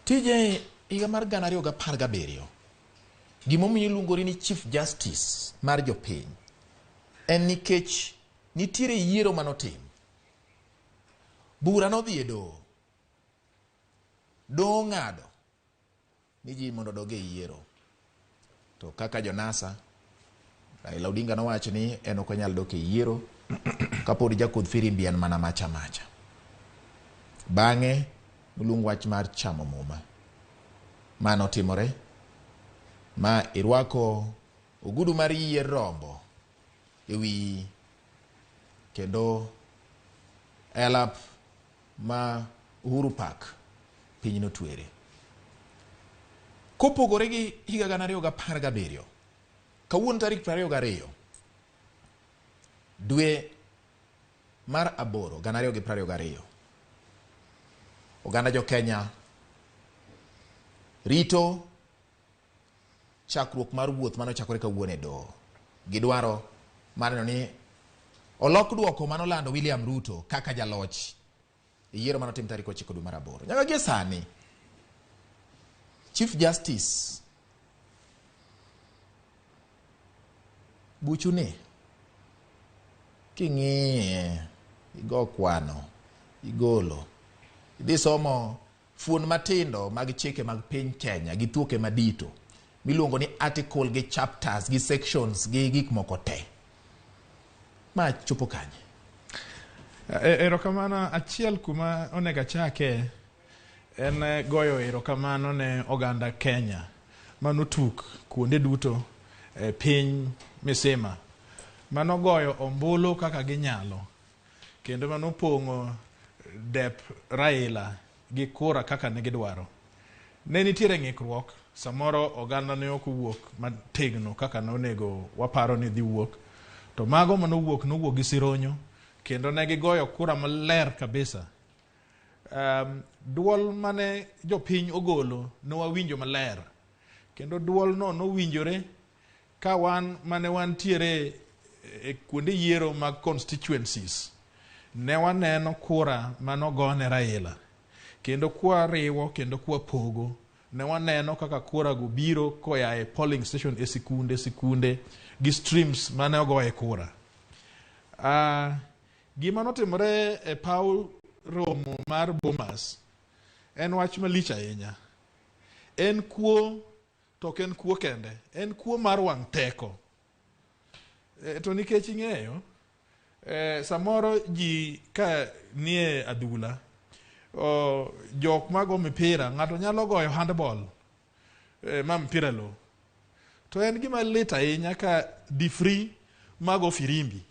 Tije higa mar 2017 gimomiyo iluongori ni Chief Justice mar jopiny en nikech nitiere yiero manotim. Bura nodhi e doho. Doho ng'ado ni ji mondo odog e yiero. To kaka jonasa, Raila Odinga nowacho ni en ok onyal dok e yiero kapod jakudh firimbi en mana macha macha. Bang'e noluong wach mar chamo muma. Mano timore ma irwako ogudu mar yier rombo ewi kendo elap ma Uhuru Park piny notwere. Kopogore gi higa 2017, kawuono tarik 22 dwe mar aboro 2022, oganda jo Kenya rito chakruok mar wuoth manochakore kawuono e doho. Gidwaro maneno ni olok duoko manolando William Ruto kaka jaloch e yiero manotim tarik 9 dwe mar aboro. Nyaka gie sani Chief Justice buchune king'iye, igo kwano, igolo, idhi somo fuon matindo mag chike mag piny Kenya gi thuoke madito miluongo ni article gi chapters gi sections gi gik moko te. Ma chopo kanye? Erokamano, achiel kuma onega chake en goyo erokamano ne oganda Kenya manotuk kuonde duto piny misima, manogoyo ombulu kaka ginyalo, kendo manopong'o dep Raila gi kura kaka negidwaro. Ne nitiere ng'ikruok, samoro oganda ne ok wuok mategno kaka nonego waparo ni dhi wuok, to mago manowuok gi sironyo, kendo ne gigoyo kura maler kabisa. Duol mane jopiny ogolo nowawinjo maler, kendo duol no nowinjore ka wan mane wantiere kuonde yiero mag constituencies ne waneno kura manogone Raila, kendo kwa riwo kendo kwa pogo ne waneno kaka kura go biro koya e polling station e sikunde gi streams mane ogoye kura. Gima notimore e paw romo mar Bomas en wach malich ahinya. En kuo, to ok en kuo kende, en kuo mar wang teko. To nikech ing'eyo, samoro ji ka nie adhula, jok mago mipira, ng'ato nyalo goyo handball ma mpira lo. To en gima lit ahinya ka difri mago firimbi.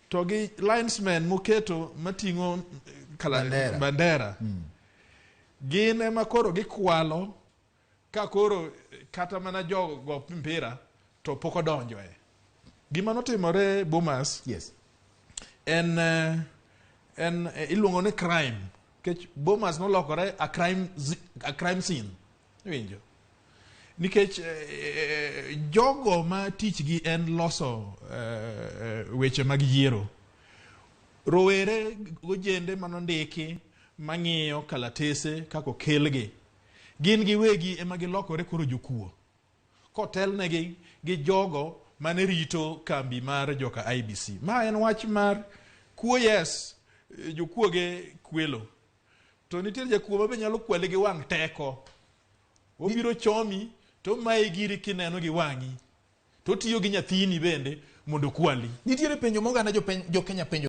To gi linesmen moketo mating'o bandera. Gin ema koro gikwalo ka koro kata mana jogo mpira to pok odonjoe. Gima notimore Bomas, yes, en iluongo ni crime. Nikech Bomas nolokore a crime scene. Winjo. Nikech jogo ma tichgi en loso weche mag yiero. Rowere gojende manondiki mang'iyo kalatese kako kelgi. Gin giwegi ema gilokore koro jokuo. Kotelnegi gi jogo mane rito kambi mar joka IBC. Ma en wach mar kuo, yes, jokuoge kwelo. To nitiere jakuo mabe nyalo kwale gi wang teko. Obiro chomi to mae giri kineno gi wang'i. To tiyo gi nyathini bende mondo kwali. Nitiere penjo moganda jo Kenya penjo